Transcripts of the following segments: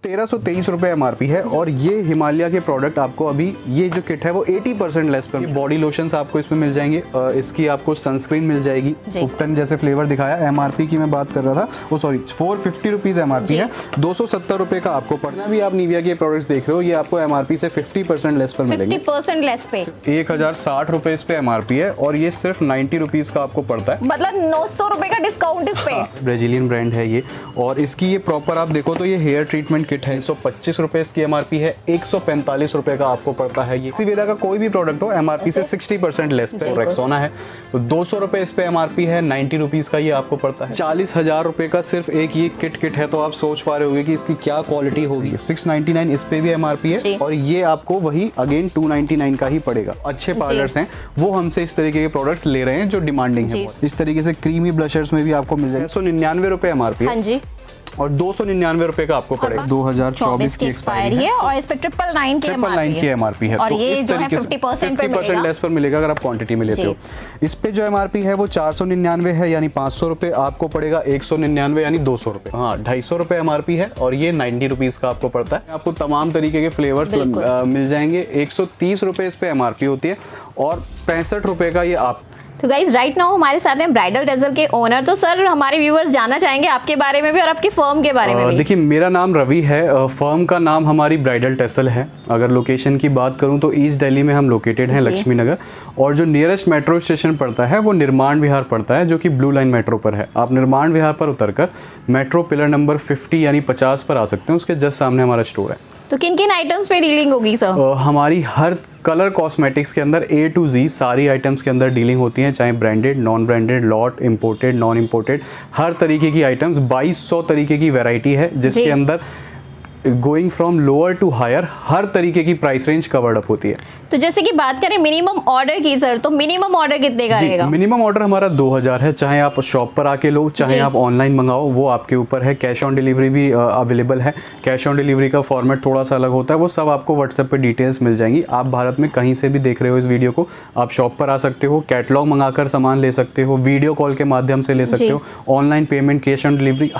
1323 रुपये MRP है। और ये हिमालय के प्रोडक्ट आपको अभी ये जो किट है वो 80% लेस पर। बॉडी लोशंस आपको इसमें मिल जाएंगे, इसकी आपको सनस्क्रीन मिल जाएगी, उपटन जैसे फ्लेवर दिखाया। MRP की मैं बात कर रहा था, वो सॉरी 450 रुपीज़ MRP है, 270 रुपये का आपको पड़ना। भी आप निविया के प्रोडक्ट्स देख रहे हो, ये आपको MRP से 50% लेस पर मिलेंगे। 50% लेस पे 1060 रुपये इस पे MRP है और ये सिर्फ 90 रुपीज़ का आपको पड़ता है, मतलब 900 रुपए का डिस्काउंट इस पे। ब्राजीलियन ब्रांड है ये। और इसकी ये प्रॉपर आप देखो तो ये हेयर ट्रीटमेंट किट है, 125 रुपये इसकी MRP है, 145 रुपये का आपको पड़ता है। ये सीवेरा का कोई भी प्रोडक्ट हो MRP से 60% लेस पे। रेक्सोना है तो 200 रुपये इस पे MRP है, 90 रुपीज़ का ये आपको पड़ता है। 40,000 रुपये का सिर्फ एक ये किट है, तो आप सोच पा रहे होगे कि इसकी क्या क्वालिटी होगी। 699 इस पे भी MRP है और ये आपको वही अगेन 299 का ही पड़ेगा। अच्छे पार्लर्स हैं वो हमसे इस तरीके के प्रोडक्ट्स ले रहे हैं जो डिमांडिंग है। इस तरीके से क्रीमी ब्लशर्स में भी आपको मिल जाएगा। 199 रुपये MRP है और 299 रुपए का आपको पड़ेगा। 2024 की एक्सपायरी है और इस पे 999 की MRP है और ये जो है 50% लेस पर मिलेगा अगर आप क्वांटिटी में लेते हो। इस पे जो MRP है वो 499 है यानी 500 रुपए, आपको पड़ेगा 199 यानी 200 रुपए। हाँ 250 रुपए MRP है और ये 90 रुपीज का आपको पड़ता है। आपको तमाम तरीके के फ्लेवर्स मिल जाएंगे। 130 रुपए इस पे MRP होती है और 65 रुपए का ये आप। तो गाइज राइट नाउ हमारे साथ हैं ब्राइडल टेसल के ओनर। तो सर हमारे व्यूअर्स जानना चाहेंगे आपके बारे में भी और आपकी फर्म के बारे में भी। देखिए मेरा नाम रवि है, फर्म का नाम हमारी ब्राइडल टेसल है। अगर लोकेशन की बात करूं तो ईस्ट दिल्ली में हम लोकेटेड हैं, लक्ष्मी नगर। और जो नियरेस्ट मेट्रो स्टेशन पड़ता है वो निर्माण विहार पड़ता है, जो कि ब्लू लाइन मेट्रो पर है। आप निर्माण विहार पर उतरकर मेट्रो पिलर नंबर 50 यानी 50 पर आ सकते हैं, उसके जस्ट सामने हमारा स्टोर है। तो किन किन आइटम्स पे डीलिंग होगी सर? हमारी हर कलर कॉस्मेटिक्स के अंदर A to Z सारी आइटम्स के अंदर डीलिंग होती हैं, चाहे branded, non branded, lot, imported, non imported, हर तरीके की आइटम्स। 2200 तरीके की वैरायटी है जिसके अंदर going from lower to higher हर तरीके की प्राइस रेंज कवर्ड अप होती है। तो जैसे कि बात करें मिनिमम ऑर्डर की सर, तो मिनिमम ऑर्डर कितने का रहेगा? मिनिमम ऑर्डर हमारा 2000 है, चाहे आप शॉप पर आके लो चाहे आप ऑनलाइन मंगाओ, वो आपके ऊपर है। कैश ऑन डिलीवरी भी अवेलेबल है। कैश ऑन डिलीवरी का फॉर्मेट थोड़ा सा अलग होता है, वो सब आपको व्हाट्सएप पे डिटेल्स मिल जाएंगी। आप भारत में कहीं से भी देख रहे हो इस वीडियो को, आप शॉप पर आ सकते हो, कैटलॉग मंगाकर सामान ले सकते हो, वीडियो कॉल के माध्यम से ले सकते हो, online payment, cash on delivery,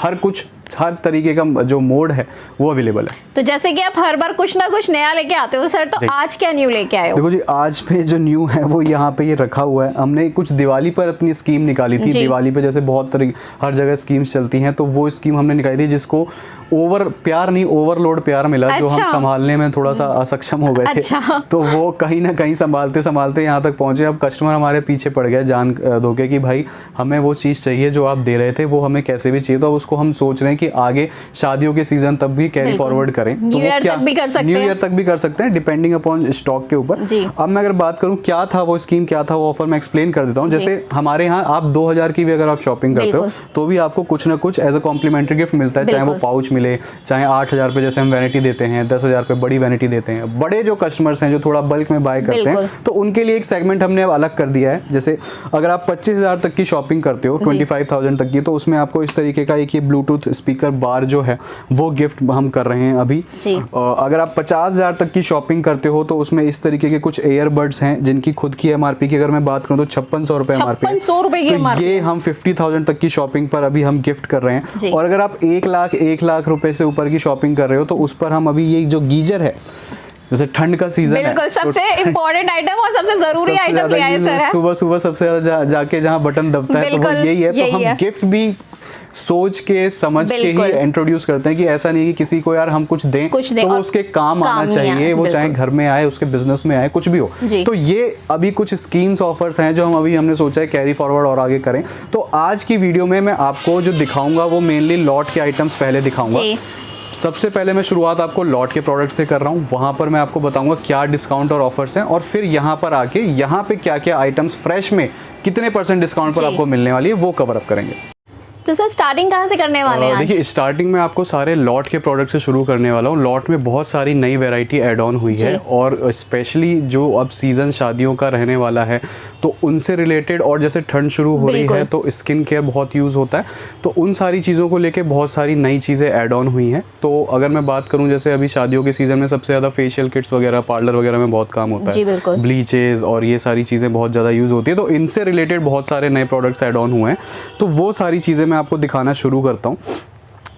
हर तरीके का जो मोड है वो अवेलेबल है। तो जैसे कि आप हर बार कुछ ना कुछ नया लेके आते हो सर, तो आज क्या न्यू लेके आए हो? देखो जी, आज पे जो न्यू है वो यहाँ पे ये रखा हुआ है। हमने कुछ दिवाली पर अपनी स्कीम निकाली थी। दिवाली पे जैसे बहुत हर जगह स्कीम्स चलती हैं, तो वो स्कीम हमने निकाली थी जिसको ओवरलोड प्यार मिला। जो हम संभालने में थोड़ा सा असक्षम हो गए थे, तो वो कहीं ना कहीं संभालते संभालते यहाँ तक पहुंचे। अब कस्टमर हमारे पीछे पड़ गया जान दो के कि भाई हमें वो चीज़ चाहिए जो आप दे रहे थे, वो हमें कैसे भी चाहिए। तो अब उसको हम सोच रहे हैं कि आगे शादियों के सीजन तब भी कैरी फॉरवर्ड करें, तो न्यू ईयर तक भी कर सकते हैं डिपेंडिंग अपॉन स्टॉक के ऊपर। अब मैं अगर बात करूं क्या था वो स्कीम, क्या था वो ऑफर, मैं एक्सप्लेन कर देता हूं। जैसे हमारे यहाँ आप 2000 की भी अगर आप शॉपिंग करते हो तो भी आपको कुछ ना कुछ एज अ कॉम्प्लीमेंट्री गिफ्ट मिलता है, चाहे वो पाउच मिले, चाहे 8000 पे जैसे हम वैनिटी देते हैं, 10,000 पे बड़ी वैनिटी देते हैं। बड़े जो कस्टमर्स हैं जो थोड़ा बल्क में बाय करते हैं, तो उनके लिए एक सेगमेंट हमने अब अलग कर दिया है। जैसे अगर आप 25,000 तक की शॉपिंग करते हो, 25,000 तक की, तो उसमें आपको इस तरीके का एक ये ब्लूटूथ स्पीकर बार जो है वो गिफ्ट हम कर रहे हैं अभी। अगर आप 50,000 तक की शॉपिंग करते हो तो उसमें इस तरीके के कुछ एयरबड्स हैं जिनकी खुद की MRP की अगर मैं बात करूं तो 5600 रुपए MRP है। तो ये हम 50,000 तक की शॉपिंग पर अभी हम गिफ्ट कर रहे हैं। और अगर आप 1 लाख रुपए से ऊपर की शॉपिंग कर रहे हो तो उस पर हम अभी ये जो गीजर है, जैसे ठंड का सीजन है, बिल्कुल सबसे इम्पोर्टेंट आइटम और सबसे जरूरी आइटम ले आए सर। सुबह सबसे ज्यादा जाके जहाँ बटन दबता है तो वो यही है। तो हम गिफ्ट भी सोच के समझ के ही इंट्रोड्यूस करते हैं कि ऐसा नहीं कि किसी को यार हम कुछ दें तो वो उसके काम आना चाहिए, वो चाहे घर में आए, उसके बिजनेस में आए, कुछ भी हो। तो ये अभी कुछ स्कीम्स ऑफर्स हैं जो हमने सोचा है कैरी फॉरवर्ड और आगे करें। तो आज की वीडियो में मैं आपको जो दिखाऊंगा वो मेनली लॉट के आइटम्स पहले दिखाऊंगा। सबसे पहले मैं शुरुआत आपको लॉट के प्रोडक्ट से कर रहा हूँ, वहाँ पर मैं आपको बताऊंगा क्या डिस्काउंट और ऑफर्स हैं, और फिर यहाँ पर आके यहाँ पे क्या क्या आइटम्स फ्रेश में कितने % डिस्काउंट पर आपको मिलने वाली है वो कवर अप करेंगे। तो सर स्टार्टिंग कहाँ से करने वाले हैं? देखिए स्टार्टिंग में आपको सारे लॉट के प्रोडक्ट से शुरू करने वाला हूँ। लॉट में बहुत सारी नई वैरायटी ऐड ऑन हुई है, और स्पेशली जो अब सीज़न शादियों का रहने वाला है तो उनसे रिलेटेड, और जैसे ठंड शुरू हो रही है तो स्किन केयर बहुत यूज़ होता है, तो उन सारी चीज़ों को लेके बहुत सारी नई चीज़ें ऐड ऑन हुई हैं। तो अगर मैं बात करूँ जैसे अभी शादियों के सीज़न में सबसे ज़्यादा फेशियल किट्स वगैरह, पार्लर वगैरह में बहुत काम होता है, ब्लीचेज और ये सारी चीज़ें बहुत ज़्यादा यूज़ होती है, तो इनसे रिलेटेड बहुत सारे नए प्रोडक्ट्स ऐड ऑन हुए हैं। तो वो सारी चीज़ें मैं आपको दिखाना शुरू करता हूँ।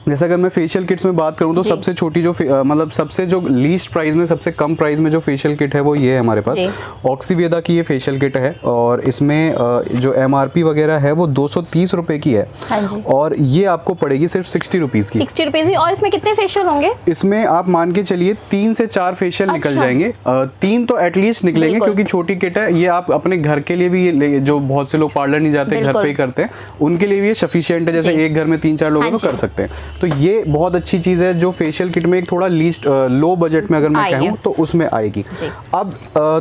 जैसे अगर मैं फेशियल किट्स में बात करूं तो सबसे छोटी जो मतलब सबसे जो लीस्ट प्राइस में, सबसे कम प्राइस में जो फेशियल किट है वो ये है हमारे पास। ऑक्सीवेदा की ये फेशियल किट है और इसमें जो MRP वगैरह है वो 230 रुपए की है। हाँ जी। और ये आपको पड़ेगी सिर्फ 60 रुपीज़ की। 60 रुपीज़ की। और इसमें कितने फेशियल होंगे? इसमें आप मान के चलिए 3 से 4 फेशियल निकल जाएंगे। 3 तो एटलीस्ट निकलेंगे क्योंकि छोटी किट है। ये आप अपने घर के लिए भी, जो बहुत से लोग पार्लर नहीं जाते घर पे ही करते हैं, उनके लिए भी ये सफिशिएंट है। जैसे एक घर में 3-4 लोग हैं तो कर सकते हैं। तो ये बहुत अच्छी चीज़ है जो फेशियल किट में एक थोड़ा लीस्ट लो बजट में अगर मैं कहूँ तो उसमें आएगी। अब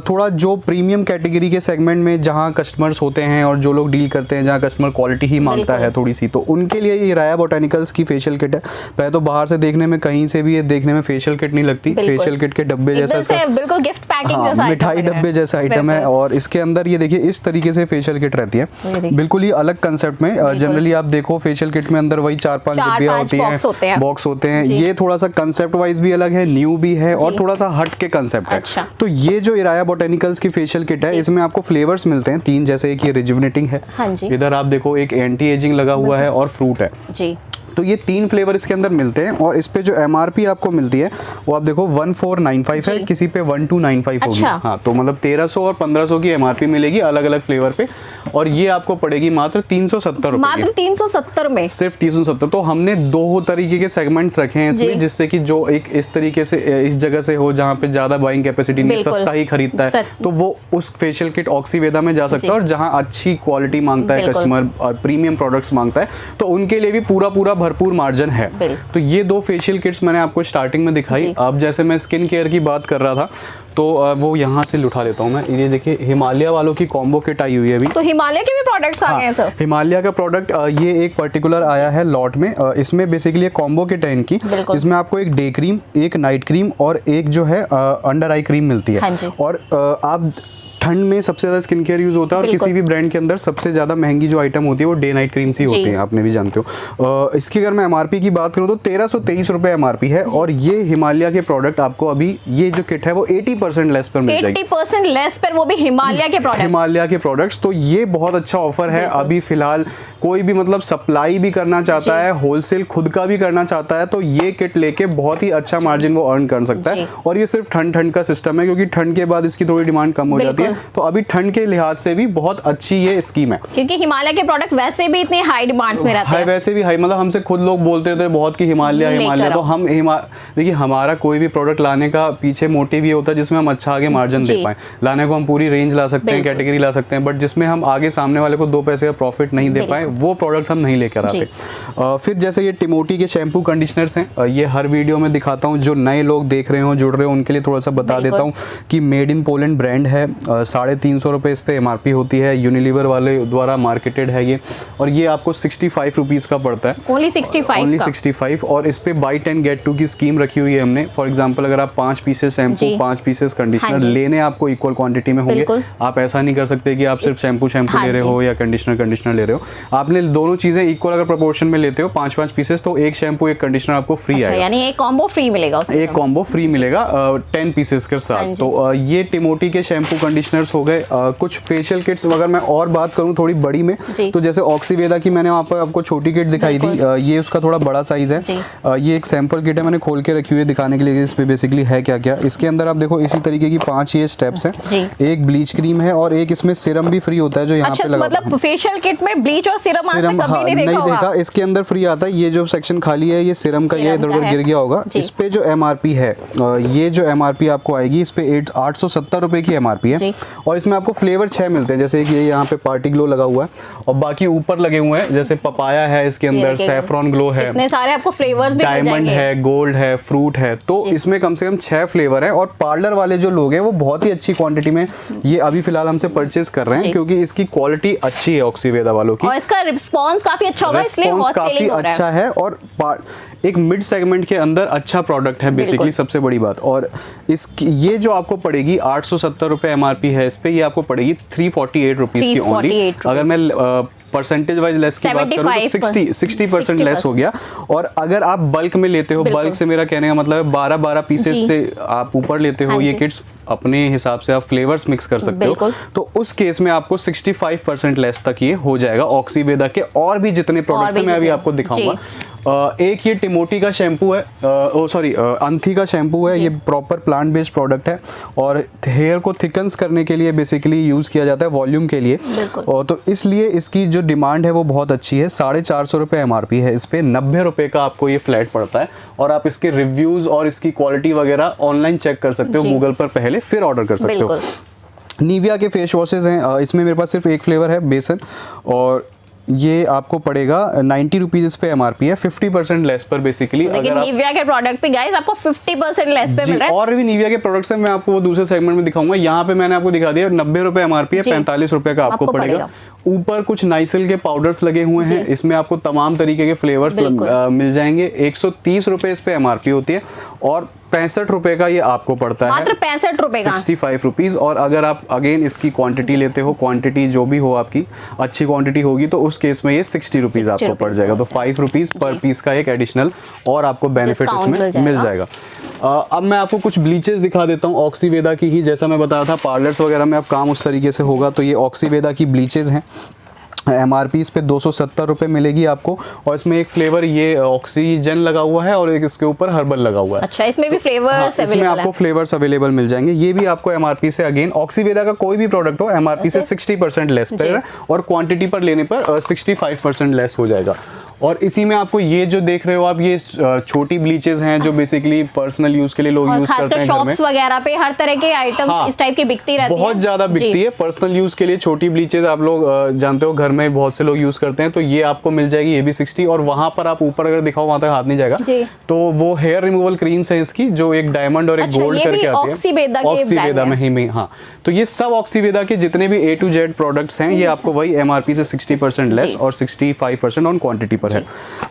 थोड़ा जो प्रीमियम कैटेगरी के सेगमेंट में जहाँ कस्टमर्स होते हैं और जो लोग डील करते हैं, जहाँ कस्टमर क्वालिटी ही मांगता है थोड़ी सी, तो उनके लिए ये राया बोटैनिकल्स की फेशियल किट है। पहले तो बाहर से देखने में कहीं से भी ये देखने में फेशियल किट नहीं लगती। फेशियल किट के डब्बे जैसा, बिल्कुल गिफ्ट पैकिंग जैसा, मिठाई डब्बे जैसा आइटम है। और इसके अंदर ये देखिए इस तरीके से फेशियल किट रहती है, बिल्कुल ही अलग कंसेप्ट में। जनरली आप देखो फेशियल किट में अंदर वही 4-5 डिब्बियां होती हैं, बॉक्स होते हैं। ये थोड़ा सा कंसेप्ट वाइज भी अलग है, न्यू भी है और थोड़ा सा हट के कंसेप्ट है। तो ये जो इराया बोटैनिकल्स की फेशियल किट है, इसमें आपको फ्लेवर्स मिलते हैं 3, जैसे एक ये रिजुविनेटिंग है, इधर आप देखो एक एंटी एजिंग लगा हुआ है और फ्रूट है जी। तो ये 3 फ्लेवर इसके अंदर मिलते हैं और इस पे जो MRP आपको मिलती है वो आप देखो 1495 है, किसी पे 1295 होगी। हाँ, तो मतलब 1300 और 1500 की MRP मिलेगी अलग अलग फ्लेवर पे। और ये आपको पड़ेगी मात्र 370 रुपए, मात्र 370 में, सिर्फ 370। तो हमने 2 तरीके के सेगमेंट्स रखे हैं इसमें, जिससे कि जो एक इस तरीके से इस जगह से हो जहाँ पे ज्यादा बाइंग कैपेसिटी नहीं, सस्ता ही खरीदता है, तो वो उस फेशियल किट ऑक्सीवेदा में जा सकता है। और जहाँ अच्छी क्वालिटी मांगता है कस्टमर और प्रीमियम प्रोडक्ट्स मांगता है, तो उनके लिए भी पूरा भरपूर मार्जिन है। तो ये 2 फेशियल किट्स मैंने आपको स्टार्टिंग में दिखाई। अब जैसे मैं स्किन केयर की बात कर रहा था तो वो यहाँ से उठा लेता हूँ मैं। ये देखिए हिमालय वालों की कॉम्बो किट आई हुई है अभी। तो हिमालय के भी प्रोडक्ट्स आ गए हैं सर? हिमालय का प्रोडक्ट ये एक पर्टिकुलर आया है लॉट में। इसमें बेसिकली कॉम्बो किट है इनकी। इसमें आपको एक डे क्रीम, एक नाइट क्रीम और एक जो है अंडर आई क्रीम मिलती है। और आप ठंड में सबसे ज्यादा स्किन केयर यूज होता है और किसी भी ब्रांड के अंदर सबसे ज्यादा महंगी जो आइटम होती है वो डे नाइट क्रीम्स ही होती है, आपने भी जानते हो। इसकी अगर मैं MRP की बात करूं तो 1323 रुपए MRP है। और ये हिमालय के प्रोडक्ट आपको अभी ये जो किट है वो 80% लेस पर मिल जाएगी। 80% लेस पर, वो भी हिमालय के प्रोडक्ट, हिमालय के प्रोडक्ट्स। तो ये बहुत अच्छा ऑफर है अभी फिलहाल। कोई भी मतलब सप्लाई भी करना चाहता है, होलसेल खुद का भी करना चाहता है, तो ये किट लेके बहुत ही अच्छा मार्जिन वो अर्न कर सकता है। और ये सिर्फ ठंड का सिस्टम है, क्योंकि ठंड के बाद इसकी थोड़ी डिमांड कम हो जाती है। तो अभी ठंड के लिहाज से भी बहुत अच्छी ये स्कीम है, क्योंकि हिमालय के प्रोडक्ट वैसे भी इतने हाई डिमांड्स में रहते हैं। वैसे भी हाई, मतलब हमसे खुद लोग बोलते थे बहुत कि हिमालय। तो हम देखिए हमारा कोई भी प्रोडक्ट लाने का पीछे मोटिव ये होता है जिसमें हम अच्छा आगे मार्जिन दे पाए। लाने को हम पूरी रेंज ला सकते हैं, कैटेगरी ला सकते हैं, बट जिसमें हम आगे सामने वाले को 2 पैसे का प्रॉफिट नहीं दे पाए, वो प्रोडक्ट हम नहीं लेकर आते। फिर जैसे ये टिमोटी के शैम्पू कंडीशनर्स हैं, ये हर वीडियो में दिखाता हूँ। जो नए लोग देख रहे हो, जुड़ रहे हो, उनके लिए थोड़ा सा बता देता हूँ कि मेड इन पोलैंड ब्रांड है। 350 रुपए इस पे MRP होती है, यूनिलीवर वाले द्वारा मार्केटेड है ये। और ये आपको 65 रुपीज़ का पड़ता है, ओनली 65। और इस पे बाय 10 गेट 2 की स्कीम रखी हुई है हमने। फॉर एग्जांपल अगर आप 5 पीसेस शैम्पू, 5 पीसेस कंडीशनर लेने आपको इक्वल क्वांटिटी में होंगे। आप ऐसा नहीं कर सकते कि आप सिर्फ शैम्पू ले रहे हो या कंडीशनर ले रहे हो। आपने दोनों चीजें इक्वल अगर प्रोपोर्शन में लेते हो, 5-5 पीसेस, तो एक शैम्पू एक कंडीशनर आपको फ्री आएगा, यानी एक कॉम्बो फ्री मिलेगा। एक कॉम्बो फ्री मिलेगा 10 पीसेस के साथ। तो ये टिमोटी के शैम्पू कंडीशनर्स हो गए। कुछ फेशियल किट्स अगर मैं और बात करूं थोड़ी बड़ी में, तो जैसे ऑक्सीवेदा की मैंने वहाँ पर आपको छोटी किट दिखाई थी, ये उसका थोड़ा बड़ा साइज है। ये एक सैंपल किट है, मैंने खोल के रखी हुई है दिखाने के लिए इस पे बेसिकली है क्या क्या। इसके अंदर आप देखो इसी तरीके की 5 ये स्टेप्स हैं। एक ब्लीच क्रीम है और एक इसमें सीरम भी फ्री होता है जो यहाँ पे लगा। मतलब फेशियल किट में ब्लीच और सीरम कभी नहीं देखा। इसके अंदर फ्री आता है। ये जो सेक्शन खाली है ये सीरम का, ये इधर उधर गिर गया होगा। इस पे जो MRP है, ये जो MRP आपको आएगी, इस पे 870 रुपए की MRP है। और इसमें आपको फ्लेवर 6 मिलते हैं, जैसे कि ये यहाँ पे पार्टी ग्लो लगा हुआ है और बाकी ऊपर लगे हुए हैं, जैसे पपाया है, इसके अंदर सैफरॉन ग्लो है, इतने सारे आपको फ्लेवर्स भी डायमंड है, गोल्ड है, फ्रूट है। तो इसमें कम से कम 6 फ्लेवर है। और पार्लर वाले जो लोग हैं वो बहुत ही अच्छी क्वांटिटी में ये अभी फिलहाल हमसे परचेज कर रहे हैं, क्योंकि इसकी क्वालिटी अच्छी है ऑक्सीवेदा वालों की, और इसका रिस्पांस काफी अच्छा होगा, इसलिए हॉट सेलिंग हो रहा है। अच्छा है और एक मिड सेगमेंट के अंदर अच्छा प्रोडक्ट है बेसिकली, सबसे बड़ी बात। और ये जो आपको पड़ेगी 870 रुपए MRP है इस पे, ये आपको पड़ेगी 348 रुपीज की ओनली। अगर मैं परसेंटेज वाइज लेस की बात करूं तो 60% लेस हो गया। और अगर आप बल्क में लेते हो, बल्क से मेरा कहने का मतलब है 12 पीसेस से आप ऊपर लेते हो ये किट्स, अपने हिसाब से आप फ्लेवर्स मिक्स कर सकते हो, तो उस केस में आपको 65% लेस तक ये हो जाएगा ऑक्सीवेदा के और भी जितने प्रोडक्ट्स हैं मैं अभी आपको दिखाऊंगा। एक ये टिमोटी का शैम्पू है, सॉरी अंथी का शैम्पू है। ये प्रॉपर प्लांट बेस्ड प्रोडक्ट है और हेयर को थिकन्स करने के लिए बेसिकली यूज़ किया जाता है, वॉल्यूम के लिए। और तो इसलिए इसकी जो डिमांड है वो बहुत अच्छी है। 450 रुपये MRP है इस पर, 90 रुपये का आपको ये फ्लैट पड़ता है। और आप इसके रिव्यूज़ और इसकी क्वालिटी वगैरह ऑनलाइन चेक कर सकते हो गूगल पर पहले, फिर ऑर्डर कर सकते हो। निविया के फेस वॉशेज़ हैं, इसमें मेरे पास सिर्फ एक फ्लेवर है बेसन, और ये आपको पड़ेगा 90 रुपीज़ इस पे MRP है, 50% लेस पर बेसिकली। लेकिन निविया के प्रोडक्ट पे गाइस आपको 50% लेस पे मिल रहा है। और भी निविया के प्रोडक्ट्स हैं, मैं आपको वो दूसरे सेगमेंट में दिखाऊंगा। यहाँ पे मैंने आपको दिखा दिया 90 रुपये MRP है, 45 रुपये का आपको पड़ेगा। ऊपर कुछ नाइसिल के पाउडर्स लगे हुए हैं, इसमें आपको तमाम तरीके के फ्लेवर्स मिल जाएंगे। 130 रुपये इस पे MRP होती है और 65 रुपए का ये आपको पड़ता है, मात्र 65 रुपए का, 65 रुपीज। और अगर आप अगेन इसकी क्वांटिटी लेते हो, क्वांटिटी जो भी हो आपकी अच्छी क्वांटिटी होगी, तो उस केस में ये 60 रुपीज आपको पड़ जाएगा। तो 5 रुपीज पर पीस का एक एडिशनल और आपको बेनिफिट इसमें मिल जाएगा। अब मैं आपको कुछ ब्लीचेस दिखा देता हूँ ऑक्सीवेदा की ही। जैसा मैं बताया था पार्लर्स वगैरह में अब काम उस तरीके से होगा, तो ये ऑक्सीवेदा की ब्लीचेस हैं। MRP इस पे 270 रुपये मिलेगी आपको। और इसमें एक फ्लेवर ये ऑक्सीजन लगा हुआ है और एक इसके ऊपर हर्बल लगा हुआ है। अच्छा, इसमें भी फ्लेवर्स इसमें आपको फ्लेवर्स अवेलेबल मिल जाएंगे। ये भी आपको MRP से अगेन ऑक्सीवेदा का कोई भी प्रोडक्ट हो MRP से 60% लेस पर, और क्वांटिटी पर लेने पर 65% लेस हो जाएगा। और इसी में आपको ये जो देख रहे हो आप, ये छोटी ब्लीचेस हैं जो बेसिकली पर्सनल यूज के लिए लोग यूज करते हैं। शॉप्स वगैरह पे हर तरह के आइटम्स इस टाइप की बिकती रहती है, बहुत ज्यादा बिकती है। पर्सनल यूज के लिए छोटी ब्लीचेस आप लोग जानते हो, घर में बहुत से लोग यूज करते हैं, तो ये आपको मिल जाएगी, ये भी 60। और वहां पर आप ऊपर अगर दिखाओ वहां तक हाथ नहीं जाएगा, तो वो हेयर रिमूवल क्रीम्स है इसकी, जो एक डायमंड और एक गोल्ड करके आती है, ऑक्सीवेदा में ही। हाँ, तो ये सब ऑक्सीवेदा के जितने भी A to Z प्रोडक्ट्स हैं, ये आपको वही MRP से 60% लेस और 65% ऑन क्वांटिटी पर है।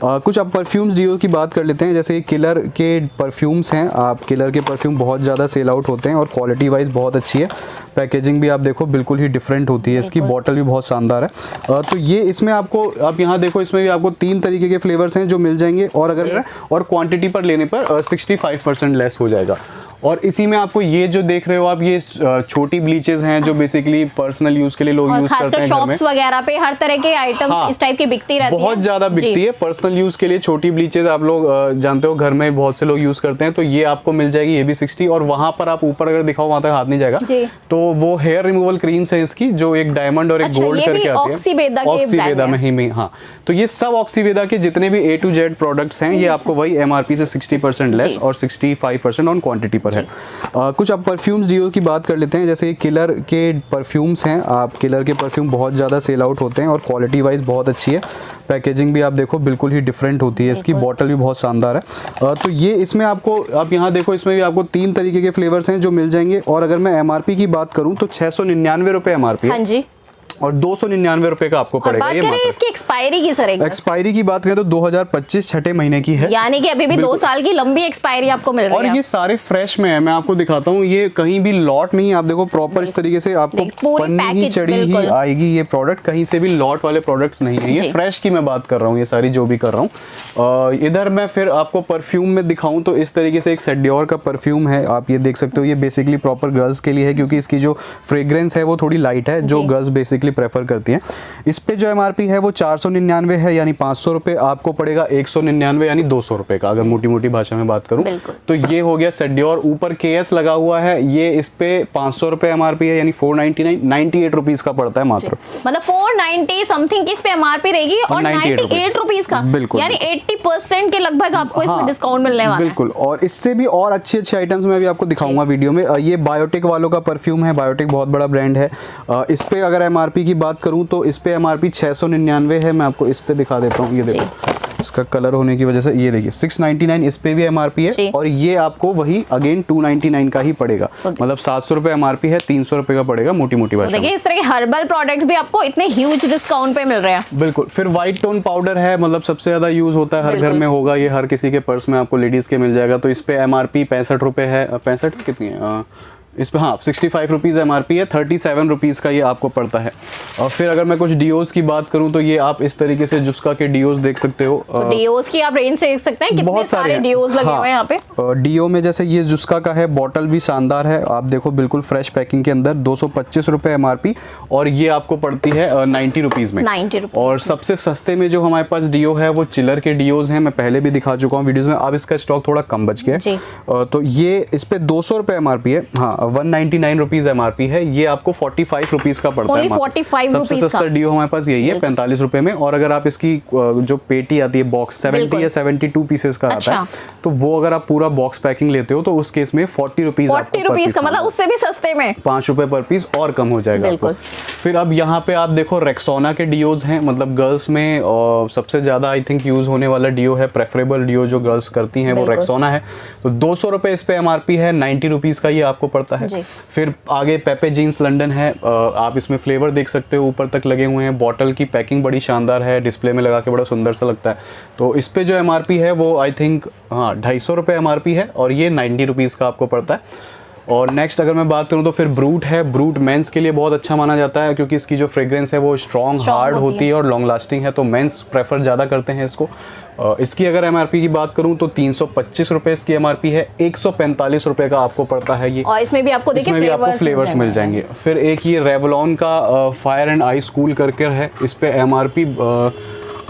कुछ अब परफ्यूम्स डिओ की बात कर लेते हैं। जैसे किलर के परफ्यूम्स हैं, आप किलर के परफ्यूम बहुत ज़्यादा सेल आउट होते हैं और क्वालिटी वाइज बहुत अच्छी है। पैकेजिंग भी आप देखो बिल्कुल ही डिफरेंट होती है, इसकी बॉटल भी बहुत शानदार है। तो ये इसमें आपको, आप यहाँ देखो, इसमें भी आपको 3 तरीके के फ्लेवर्स हैं जो मिल जाएंगे, और अगर और क्वांटिटी पर लेने पर 65% लेस हो जाएगा। और इसी में आपको ये जो देख रहे हो आप, ये छोटी ब्लीचेस हैं जो बेसिकली पर्सनल यूज के लिए लोग यूज करते हैं, शॉप्स वगैरह पे हर तरह के आइटम्स इस टाइप की बिकती रहती है, बहुत ज्यादा बिकती है। पर्सनल यूज के लिए छोटी ब्लीचेस आप लोग जानते हो, घर में बहुत से लोग यूज करते हैं, तो ये आपको मिल जाएगी, ये भी 60। और वहां पर आप ऊपर अगर दिखाओ वहां तक हाथ नहीं जाएगा, तो वो हेयर रिमूवल क्रीम्स है इसकी, जो एक डायमंड और एक गोल्ड करके आती है, ऑक्सीवेदा में ही। हाँ, तो ये सब ऑक्सीवेदा के जितने भी A to Z प्रोडक्ट्स हैं, ये आपको वही MRP से 60% लेस और 65% ऑन क्वांटिटी पर है। कुछ अब परफ्यूम्स डिओ की बात कर लेते हैं। जैसे किलर के परफ्यूम्स हैं, आप किलर के परफ्यूम बहुत ज़्यादा सेल आउट होते हैं और क्वालिटी वाइज बहुत अच्छी है। पैकेजिंग भी आप देखो बिल्कुल ही डिफरेंट होती है, इसकी बॉटल भी बहुत शानदार है। तो ये इसमें आपको, आप यहाँ देखो, इसमें भी आपको 3 तरीके के फ्लेवर्स हैं जो मिल जाएंगे। और अगर मैं MRP की बात करूँ तो 699 रुपये MRP है। हाँ जी, और 299 रुपये का आपको पड़ेगा। ये मात्र इसकी एक्सपायरी की सर, एक्सपायरी की बात करें तो 2025 छठे महीने की है, यानी कि अभी भी 2 साल की लंबी एक्सपायरी आपको मिल रही है। और ये सारे फ्रेश में है, मैं आपको दिखाता हूँ, ये कहीं भी लॉट नहीं है। आप देखो प्रॉपर इस तरीके से आपको पन्नी ही चढ़ी ही आएगी ये प्रोडक्ट, कहीं से भी लॉट वाले प्रोडक्ट्स नहीं है। ये फ्रेश की मैं बात कर रहा हूँ, ये सारी जो भी कर रहा हूँ। इधर मैं फिर आपको परफ्यूम में दिखाऊं तो इस तरीके से एक सेडियोर का परफ्यूम है, आप ये देख सकते हो। ये बेसिकली प्रॉपर गर्ल्स के लिए है, क्योंकि इसकी जो फ्रेग्रेंस है वो थोड़ी लाइट है, जो गर्ल्स बेसिकली प्रेफर करती है। इस पे जो MRP है वो 499 है, यानी 500 रुपये। आपको पड़ेगा 199 यानी 200 रुपये का, अगर मोटी मोटी भाषा में बात करूं तो ये हो गया सेडियोर। ऊपर KS लगा हुआ है, ये इस पे 500 रुपये MRP है, यानी 499, 98 रुपीज का पड़ता है मात्र। मतलब 490 समथिंग की इस पे MRP रहेगी और 98 रुपीज का, बिल्कुल, यानी 80% के लगभग आपको इसमें डिस्काउंट मिलने वाला है। बिल्कुल। और इससे भी और अच्छे आइटम्स मैं अभी आपको दिखाऊंगा वीडियो में। ये बायोटिक वालों का परफ्यूम है, बायोटिक बहुत बड़ा ब्रांड है। इस पे अगर MRP की बात करूं तो इस पे MRP 699 है। मैं आपको इस पे दिखा देता हूँ, ये देखो, इसका कलर होने की वजह से ये देखिए 699 इस पे भी MRP है, और ये आपको वही अगेन 299 का ही पड़ेगा। मतलब 700 रुपये MRP है, 300 रुपये का पड़ेगा मोटी मोटी भाषा में। देखिए इस तरह के हर्बल प्रोडक्ट्स भी आपको इतने ह्यूज डिस्काउंट पे मिल रहे हैं। बिल्कुल। फिर व्हाइट टोन पाउडर है, मतलब सबसे ज्यादा यूज होता है, हर घर में होगा, ये हर किसी के पर्स में आपको लेडीज के मिल जाएगा। तो इस पे MRP 65 रुपये है। 65 कितनी है, इस पे हाँ 65 रुपीज़ MRP है, 37 रुपीज़ का ये आपको पड़ता है। और फिर अगर मैं कुछ डियोज की बात करूँ तो ये आप इस तरीके से जुस्का के डियोज देख सकते हो। तो डियोज की आप रेंज से देख सकते हैं कितने बहुत सारे डियोज लगे हुए हैं यहाँ पे। डियो में जैसे ये जुस्का का है, बॉटल भी शानदार है, आप देखो बिल्कुल फ्रेश पैकिंग के अंदर, 225 रुपये MRP और ये आपको पड़ती है 90 रुपीज़ में। 90 रुपीज़। और सबसे सस्ते में जो हमारे पास डियो है वो चिलर के डियोज हैं, मैं पहले भी दिखा चुका हूँ वीडियोज़ में, अब इसका स्टॉक थोड़ा कम बच गया है। तो ये इस पे 200 रुपये MRP है, हाँ 199 रुपीज़ MRP है, ये आपको 45 रुपीज़ का पड़ता है। 45 सबसे सस्ता डियो हमारे पास यही है 45 रुपये में। और अगर आप इसकी जो पेटी आती है बॉक्स 70 या 72 पीसेस का आता है, तो वो अगर आप पूरा बॉक्स पैकिंग लेते हो तो उस केस में 40 रुपीज़, 40 रुपीज़ का मतलब उससे भी सस्ते में 5 रुपए पर पीस और कम हो जाएगा आपको। फिर अब यहाँ पे आप देखो रेक्सोना के डियोज हैं, मतलब गर्ल्स में सबसे ज़्यादा आई थिंक यूज़ होने वाला डियो है, प्रेफरेबल डियो जो गर्ल्स करती हैं वो रेक्सोना है। तो 200 रुपये इस पे MRP है, 90 रुपीज़ का ये आपको पड़ता है। फिर आगे पेपे जीन्स लंडन है, आप इसमें फ्लेवर देख सकते हो ऊपर तक लगे हुए हैं, बॉटल की पैकिंग बड़ी शानदार है, डिस्प्ले में लगा के बड़ा सुंदर सा लगता है। तो इस पे जो MRP है वो आई थिंक हाँ 250 रुपये MRP है और ये 90 रुपीज़ का आपको पड़ता है। और नेक्स्ट अगर मैं बात करूं तो फिर ब्रूट है। ब्रूट मेंस के लिए बहुत अच्छा माना जाता है क्योंकि इसकी जो फ्रेग्रेंस है वो स्ट्रॉन्ग हार्ड होती है और लॉन्ग लास्टिंग है, तो मेंस प्रेफर ज़्यादा करते हैं इसको। इसकी अगर MRP की बात करूं तो 325 रुपये इसकी MRP है, 145 रुपये का आपको पड़ता है ये। और इसमें भी आपको देखिए फ्लेवर्स मिल जाएंगे। फिर एक ये रेवलॉन का फायर एंड आइस कूल करके है, इस पे MRP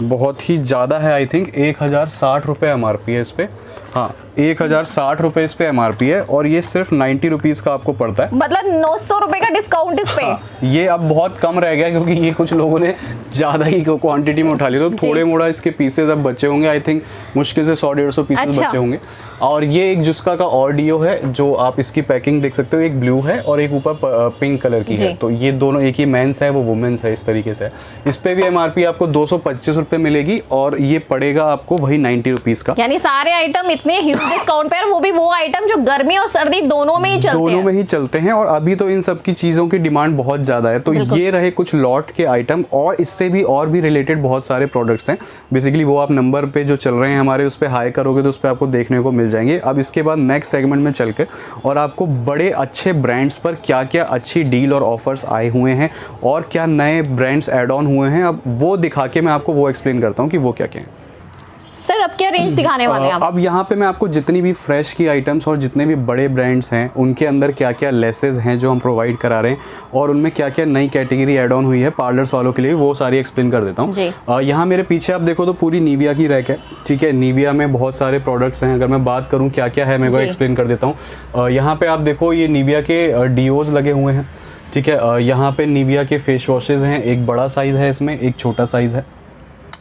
बहुत ही ज़्यादा है, आई थिंक 1060 रुपये MRP है इस पे, हाँ 1060 रुपये इस पे MRP है और ये सिर्फ 90 रुपीज़ का आपको पड़ता है, मतलब 900 रुपये का डिस्काउंट इस पे। हाँ, ये अब बहुत कम रह गया क्योंकि ये कुछ लोगों ने ज़्यादा ही क्वांटिटी में उठा लिया, तो थोड़े मोड़ा इसके पीसेज अब बचे होंगे, आई थिंक मुश्किल से 100-150 पीसेज बचे होंगे। और ये एक जुस्का का और डियो है जो आप इसकी पैकिंग देख सकते हो, एक ब्लू है और एक ऊपर पिंक कलर की है, तो ये दोनों एक ही मेंस है वो वुमेन्स है, इस तरीके से। इस पे भी MRP आपको 225 रुपये मिलेगी और ये पड़ेगा आपको वही 90 रुपीज़ का। यानी सारे आइटम इतने ह्यूज डिस्काउंट पे, वो भी वो आइटम जो गर्मी और सर्दी दोनों में ही चलते हैं। और अभी तो इन सब की चीज़ों की डिमांड बहुत ज़्यादा है, तो ये रहे कुछ लॉट के आइटम, और इससे भी और भी रिलेटेड बहुत सारे प्रोडक्ट्स हैं। बेसिकली वो आप नंबर पे जो चल रहे हैं हमारे, उस पर हाई करोगे तो उस पर आपको देखने को मिल जाएंगे। अब इसके बाद नेक्स्ट सेगमेंट में चल के और आपको बड़े अच्छे ब्रांड्स पर क्या क्या अच्छी डील और ऑफर्स आए हुए हैं और क्या नए ब्रांड्स ऐड ऑन हुए हैं, अब वो दिखा के मैं आपको वो एक्सप्लेन करता हूँ कि वो क्या क्या है। सर अब क्या रेंज दिखाने वाले हैं आप? अब यहाँ पे मैं आपको जितनी भी फ्रेश की आइटम्स और जितने भी बड़े ब्रांड्स हैं उनके अंदर क्या क्या लेसेस हैं जो हम प्रोवाइड करा रहे हैं और उनमें क्या क्या नई कैटेगरी ऐड ऑन हुई है पार्लर्स वालों के लिए, वो सारी एक्सप्लेन कर देता हूँ। यहाँ मेरे पीछे आप देखो तो पूरी निविया की रैक है, ठीक है। निविया में बहुत सारे प्रोडक्ट्स हैं, अगर मैं बात करूँ क्या क्या है मैं वो एक्सप्लेन कर देता हूँ। यहाँ पे आप देखो ये निविया के डियोज लगे हुए हैं, ठीक है। यहाँ पे निविया के फेस वॉशेज़ हैं, एक बड़ा साइज़ है इसमें, एक छोटा साइज़ है।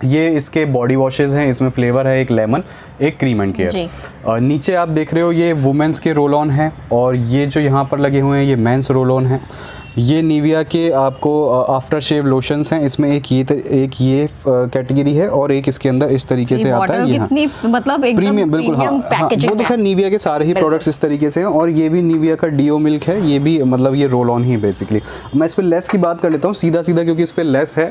ये इसके बॉडी वॉशेज़ हैं, इसमें फ्लेवर है एक लेमन, एक क्रीम एंड केयर। नीचे आप देख रहे हो ये वुमेंस के रोल ऑन हैं और ये जो यहाँ पर लगे हुए हैं ये मेंस रोल ऑन हैं। ये निविया के आपको आफ्टर शेव लोशंस हैं, इसमें एक ये कैटेगरी है और एक इसके अंदर इस तरीके से आता है, ये मतलब प्रीमियम बिल्कुल, हाँ वो तो खैर निविया के सारे ही प्रोडक्ट्स इस तरीके से हैं। और ये भी निविया का डियो मिल्क है, ये भी मतलब ये रोल ऑन ही बेसिकली। मैं इस पर लेस की बात कर लेता हूँ सीधा क्योंकि इस पर लेस है।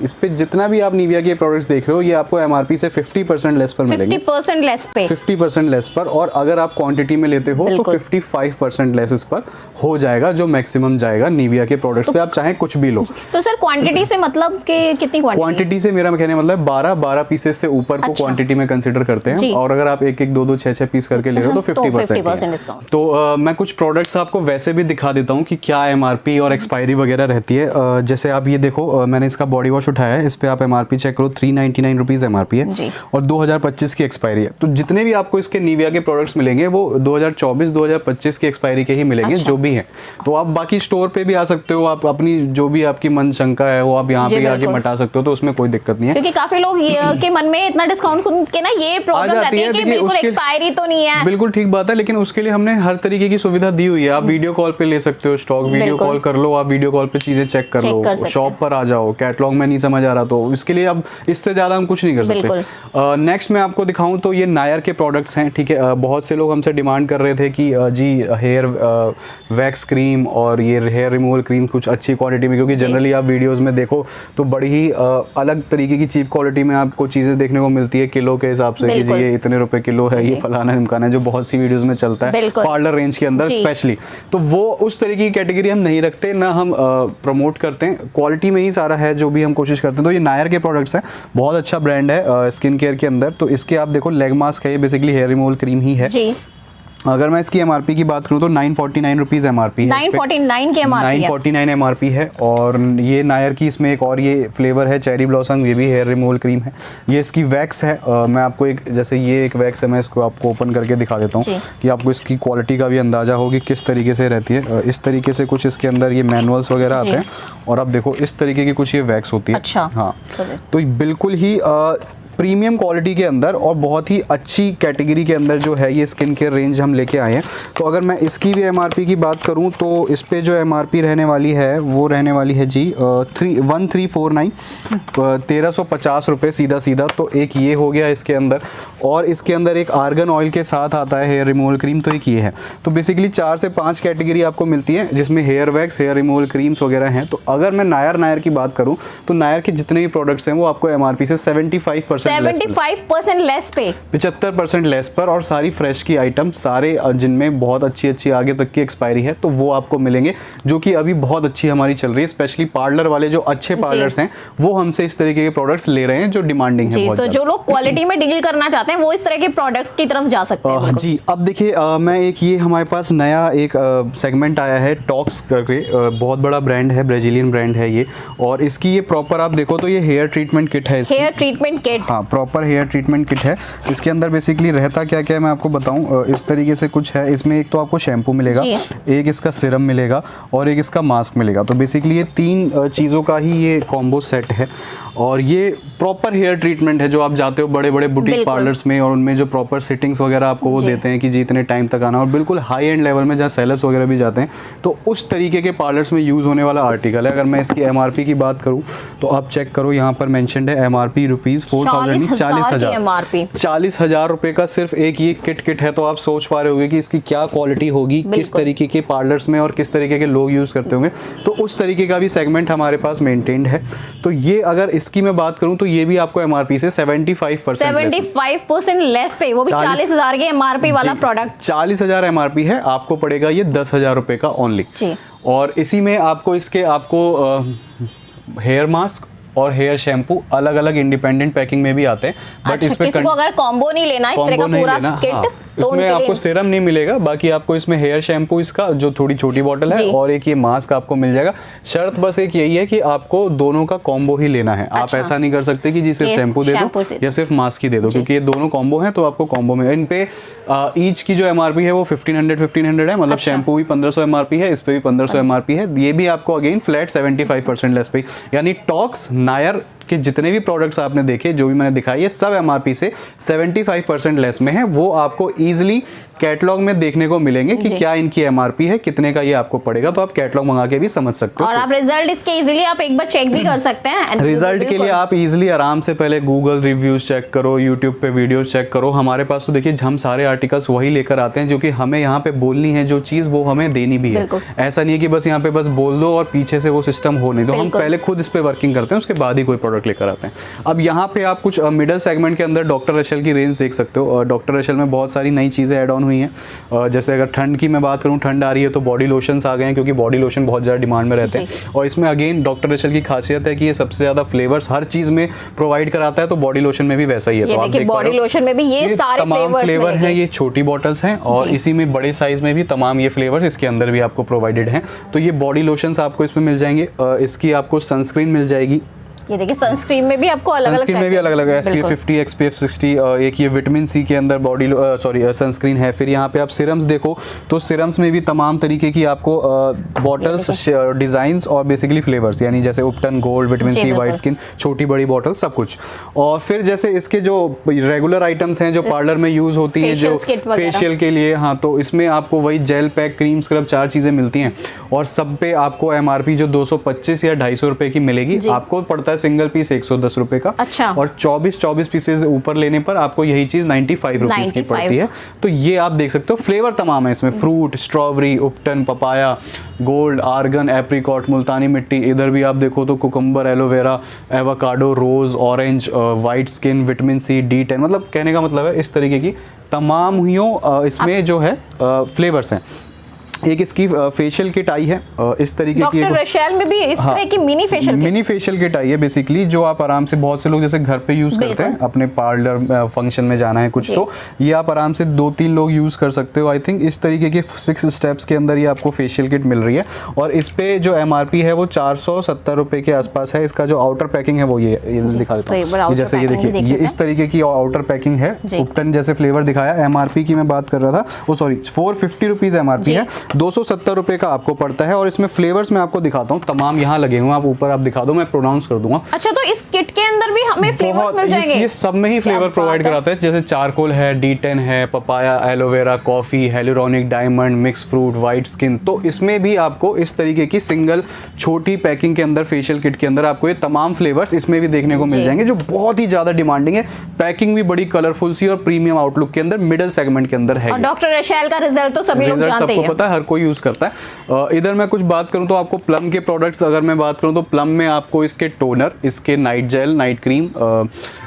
इस पर जितना भी आप निविया के प्रोडक्ट्स देख रहे हो ये आपको MRP से 50% लेस पर मिलेंगे, 50% लेस पर, और अगर आप क्वांटिटी में लेते हो तो 55% लेस इस पर हो जाएगा, जो मैक्सिमम जाएगा निविया के प्रोडक्ट्स पे, आप चाहे कुछ भी लो। तो सर क्वांटिटी से मतलब कि कितनी क्वांटिटी से मेरा कहने मतलब 12 पीसेस से ऊपर को क्वांटिटी में कंसीडर करते हैं, और अगर आप 1-1, 2-2, 6-6 पीस करके ले रहे हो तो 50% डिस्काउंट। तो मैं कुछ प्रोडक्ट्स आपको वैसे भी दिखा देता हूँ कि क्या MRP और एक्सपायरी वगैरह रहती है। जैसे आप ये देखो, मैंने इसका बॉडी वॉश उठाया है, इस पे आप MRP चेक करो, 399 रुपीज़ MRP है और 2025 की एक्सपायरी है। तो जितने भी आपको इसके निविया के प्रोडक्ट्स मिलेंगे वो 2024-2025 की एक्सपायरी के ही मिलेंगे, जो भी है। तो आप बाकी स्टोर पे भी आ सकते हो, आप अपनी जो भी आपकी मन शंका है वो आप यहाँ पे आके मटा सकते हो, तो उसमें कोई दिक्कत नहीं है। क्योंकि काफी लोग के मन में इतना डिस्काउंट के ना ये प्रॉब्लम रहती है कि बिल्कुल एक्सपायरी तो नहीं है। बिल्कुल ठीक बात है, लेकिन उसके लिए हमने हर तरीके की सुविधा दी हुई है। आप वीडियो कॉल पे ले सकते हो स्टॉक, वीडियो कॉल कर लो, आप वीडियो कॉल पे चीजें चेक कर लो, शॉप पर आ जाओ, कैटलॉग में नहीं समझ आ रहा तो इसके लिए अब इससे ज्यादा हम कुछ नहीं कर सकते। नेक्स्ट मैं आपको दिखाऊं तो ये नायर के प्रोडक्ट्स हैं, ठीक है। बहुत से लोग हमसे डिमांड कर रहे थे कि जी हेयर वैक्स क्रीम और ये हेयर रिमूवल क्रीम कुछ अच्छी क्वालिटी में, क्योंकि जनरली आप वीडियोस में देखो तो बड़ी ही अलग तरीके की चीप क्वालिटी में आपको चीज़ें देखने को मिलती है किलो के हिसाब से, कि जी ये इतने रुपए किलो है, ये फलाना ढिमकाना है, जो बहुत सी वीडियोस में चलता है पार्लर रेंज के अंदर स्पेशली। तो वो उस तरीके की कैटेगरी हम नहीं रखते, ना हम प्रमोट करते हैं, क्वालिटी में ही सारा है जो भी हम कोशिश करते हैं। तो ये नायर के प्रोडक्ट्स हैं, बहुत अच्छा ब्रांड है स्किन केयर के अंदर। तो इसके आप देखो लेग मास्क है, ये बेसिकली हेयर रिमूवल क्रीम ही है। अगर मैं इसकी एमआरपी की बात करूं तो 949 रुपीज़ एमआरपी है। 949 की एमआरपी है। 949 एमआरपी है। और ये नायर की इसमें एक और ये फ्लेवर है चेरी ब्लॉसम, ये भी हेयर रिमूवल क्रीम है। ये इसकी वैक्स है। मैं आपको एक, जैसे ये एक वैक्स है, मैं इसको आपको ओपन करके दिखा देता हूँ कि आपको इसकी क्वालिटी का भी अंदाजा हो कि किस तरीके से रहती है। इस तरीके से कुछ इसके अंदर ये मैनुअल्स वगैरह आते हैं, और अब देखो इस तरीके की कुछ ये वैक्स होती है। अच्छा। हाँ, तो बिल्कुल ही प्रीमियम क्वालिटी के अंदर और बहुत ही अच्छी कैटेगरी के अंदर जो है ये स्किन केयर रेंज हम लेके आए हैं। तो अगर मैं इसकी भी एमआरपी की बात करूं तो इस पे जो एमआरपी रहने वाली है वो रहने वाली है जी 1349, 1350 रुपये सीधा सीधा। तो एक ये हो गया इसके अंदर, और इसके अंदर एक आर्गन ऑयल के साथ आता है हेयर रिमूवल क्रीम, तो एक ये है। तो बेसिकली 4 से 5 कैटेगरी आपको मिलती है, जिसमें hair wax, hair removal creams वगैरह हैं। तो अगर मैं नायर की बात करूँ तो नायर के जितने भी प्रोडक्ट्स हैं वो आपको एमआरपी से 75% लेस पे, 75% लेस पर, और सारी फ्रेश की आइटम, सारे जिनमें बहुत अच्छी अच्छी आगे तक की एक्सपायरी है, तो वो आपको मिलेंगे, जो कि अभी बहुत अच्छी हमारी चल रही है। स्पेशली पार्लर वाले जो अच्छे पार्लर्स हैं वो हमसे इस तरीके के प्रोडक्ट्स ले रहे हैं जो डिमांडिंग है बहुत। तो जो लोग क्वालिटी में डील करना चाहते हैं वो इस तरह के प्रोडक्ट्स की तरफ जा सकते हैं। जी, अब देखिए मैं एक, ये हमारे पास नया एक सेगमेंट आया है टॉक्स करके, बहुत बड़ा ब्रांड है, ब्राजीलियन ब्रांड है ये। और इसकी ये प्रॉपर आप देखो तो ये हेयर ट्रीटमेंट किट है। हेयर ट्रीटमेंट किट, हाँ, प्रॉपर हेयर ट्रीटमेंट किट है। इसके अंदर बेसिकली रहता क्या क्या है मैं आपको बताऊं। इस तरीके से कुछ है। इसमें एक तो आपको शैम्पू मिलेगा, एक इसका सिरम मिलेगा, और एक इसका मास्क मिलेगा। तो बेसिकली ये 3 चीज़ों का ही ये कॉम्बो सेट है। और ये प्रॉपर हेयर ट्रीटमेंट है, जो आप जाते हो बड़े बड़े बुटीक पार्लर्स में और उनमें जो प्रॉपर सिटिंग्स वगैरह आपको वो देते हैं कि जी इतने टाइम तक आना, और बिल्कुल हाई एंड लेवल में जहाँ सेलेब्स वगैरह भी जाते हैं, तो उस तरीके के पार्लर्स में यूज़ होने वाला आर्टिकल है। अगर मैं इसकी एमआरपी की बात करूँ तो आप चेक करो, यहाँ पर मेंशन्ड है एमआरपी रुपीज़ 40,000, 40,000 रुपये का सिर्फ एक ये किट है। तो आप सोच पा रहे होंगे कि इसकी क्या क्वालिटी होगी, किस तरीके के पार्लर्स में और किस तरीके के लोग यूज़ करते होंगे। तो उस तरीके का भी सेगमेंट हमारे पास मेंटेन्ड है। तो ये अगर इसकी मैं बात करूं तो ये भी आपको एमआरपी से 75% लेस पे, वो भी 40,000 के एमआरपी वाला प्रोडक्ट। 40,000 एमआरपी है, आपको पड़ेगा ये 10,000 रुपये का ओनली। और इसी में आपको इसके हेयर मास्क और हेयर शैम्पू अलग अलग इंडिपेंडेंट पैकिंग में भी आते हैं। बट इस पे किसी को अगर कॉम्बो नहीं लेना, इस तरह का पूरा किट, हाँ, तो इसमें आपको सिरम नहीं मिलेगा, बाकी आपको इसमें हेयर शैम्पू इसका जो थोड़ी छोटी बॉटल है और एक ये मास्क आपको मिल जाएगा। शर्त बस एक यही है कि आपको दोनों का कॉम्बो ही लेना है। आप ऐसा नहीं कर सकते कि जी सिर्फ शैम्पू दे दो या सिर्फ मास्क ही दे दो, क्योंकि ये दोनों कॉम्बो है। तो आपको कॉम्बो में इन पे ईच की जो एमआरपी है वो 1500 है, मतलब शैम्पू भी 1500 एमआरपी है, इस पे भी 1500 एमआरपी है। ये भी आपको अगेन फ्लैट 75% लेस पे, यानी टॉक्स नायर कि जितने भी प्रोडक्ट्स आपने देखे, जो भी मैंने दिखाई, ये सब एमआरपी से 75% लेस में है। वो आपको इजीली कैटलॉग में देखने को मिलेंगे कि क्या इनकी एमआरपी है, कितने का ये आपको पड़ेगा। तो आप कैटलॉग मंगा के भी समझ सकते हो, और आप रिजल्ट इसके इजीली आप एक बार चेक भी कर सकते हैं। रिजल्ट के लिए आप इजीली आराम से पहले गूगल रिव्यूज चेक करो, यूट्यूब पे वीडियो चेक करो। हमारे पास तो देखिए हम सारे आर्टिकल्स वही लेकर आते हैं जो कि हमें यहाँ पे बोलनी है, जो चीज़ वो हमें देनी भी है। ऐसा नहीं है कि बस यहाँ पे बस बोल दो और पीछे से वो सिस्टम हो नहीं। तो हम पहले खुद इस पे वर्किंग करते हैं, उसके बाद ही कोई प्रोडक्ट लेकर आते हैं। अब यहाँ पे आप कुछ मिडिल सेगमेंट के अंदर डॉक्टर रशेल की रेंज देख सकते हो। डॉक्टर रशेल में बहुत सारी नई चीज़ें ऐड ऑन हुई हैं। जैसे अगर ठंड की मैं बात करूँ, ठंड आ रही है तो बॉडी लोशंस आ गए हैं, क्योंकि बॉडी लोशन बहुत ज़्यादा डिमांड में रहते हैं। और इसमें अगेन डॉक्टर रशेल की खासियत है कि ये सबसे ज़्यादा फ्लेवर्स हर चीज़ में प्रोवाइड कराता है। तो बॉडी लोशन में भी वैसा ही है। तो आप देखिए बॉडी लोशन में भी ये सारे फ्लेवर हैं। ये छोटी बॉटल्स हैं और इसी में बड़े साइज में भी तमाम ये फ्लेवर्स इसके अंदर भी आपको प्रोवाइडेड हैं। तो ये बॉडी लोशंस आपको इसमें मिल जाएंगे। इसकी आपको सनस्क्रीन मिल जाएगी। ये देखिए सनस्क्रीन में भी आपको अलग-अलग सनस्क्रीन में भी अलग-अलग है, SPF 50, SPF 60, एक ये विटामिन सी के अंदर सनस्क्रीन है। फिर यहाँ पे आप सिरम्स देखो तो सिरम्स में भी तमाम तरीके की आपको बॉटल्स, डिज़ाइंस और बेसिकली फ्लेवर्स, यानी जैसे ubtan gold, vitamin C, white skin, छोटी बड़ी बॉटल, सब कुछ। और फिर जैसे इसके जो रेगुलर आइटम्स हैं जो पार्लर में यूज़ होती हैं, जो फेशियल के लिए, हाँ, तो इसमें आपको वही जेल पैक, क्रीम, स्क्रब, 4 चीज़ें मिलती हैं। और सब पे आपको MRP जो 225 या 250 रुपये की मिलेगी, आपको पड़ता है है सिंगल पीस 110 रुपए का। अच्छा। और 24 पीसेज ऊपर लेने पर आपको यही चीज 95 रुपीज की पड़ती है। तो ये आप देख सकते हो, फ्लेवर तमाम है इसमें, fruit, strawberry, ubtan, papaya, gold, argan, apricot, multani mitti. इधर भी आप देखो तो cucumber, aloe vera, avocado, rose, orange, white skin, vitamin C, D10, मतलब कहने का मतलब है इस तरीके की तमाम हुई इसमें जो है फ्लेवर्स हैं। एक इसकी फेशियल किट आई है इस तरीके की, डॉक्टर रशेल में भी इस तरह की मिनी फेशियल किट आई है बेसिकली, जो आप आराम से, बहुत से लोग जैसे घर पे यूज करते हैं, अपने पार्लर फंक्शन में जाना है कुछ, तो ये आप आराम से 2-3 लोग यूज कर सकते हो। आई थिंक इस तरीके के 6 स्टेप्स के अंदर ये आपको फेशियल किट मिल रही है। और इस पे जो MRP है वो 470 रुपए के आसपास है। इसका जो आउटर पैकिंग है वो ये दिखा देता हूँ, जैसे ये देखिए, ये इस तरीके की आउटर पैकिंग है। उपटन जैसे फ्लेवर दिखाया। MRP की मैं बात कर रहा था, वो सॉरी 450 रुपीज MRP है, 270 रुपए का आपको पड़ता है। और इसमें फ्लेवर्स मैं आपको दिखाता हूँ, तमाम यहाँ लगे हुए हैं, आप ऊपर आप दिखा दो, मैं प्रोनाउंस कर दूंगा। अच्छा, तो इस किट के अंदर भी हमें फ्लेवर्स मिल जाएंगे? ये सब में ही फ्लेवर प्रोवाइड कराते हैं, जैसे चारकोल है, D10 है, papaya, aloe vera, coffee, hyaluronic, diamond, mix fruit, white skin. तो इसमें भी आपको इस तरीके की सिंगल छोटी पैकिंग के अंदर, फेशियल किट के अंदर आपको ये तमाम फ्लेवर्स इसमें भी देखने को मिल जाएंगे, जो बहुत ही ज्यादा डिमांडिंग है। पैकिंग भी बड़ी कलरफुल सी और प्रीमियम आउटलुक के अंदर, मिडिल सेगमेंट के अंदर है। और डॉक्टर रशेल का रिजल्ट तो सभी लोग जानते हैं, सबको पता है, हर कोई यूज करता है। इधर मैं कुछ बात करूं तो आपको प्लम के प्रोडक्ट्स अगर मैं बात करूं तो प्लम में आपको इसके टोनर, इसके नाइट जेल, नाइट क्रीम,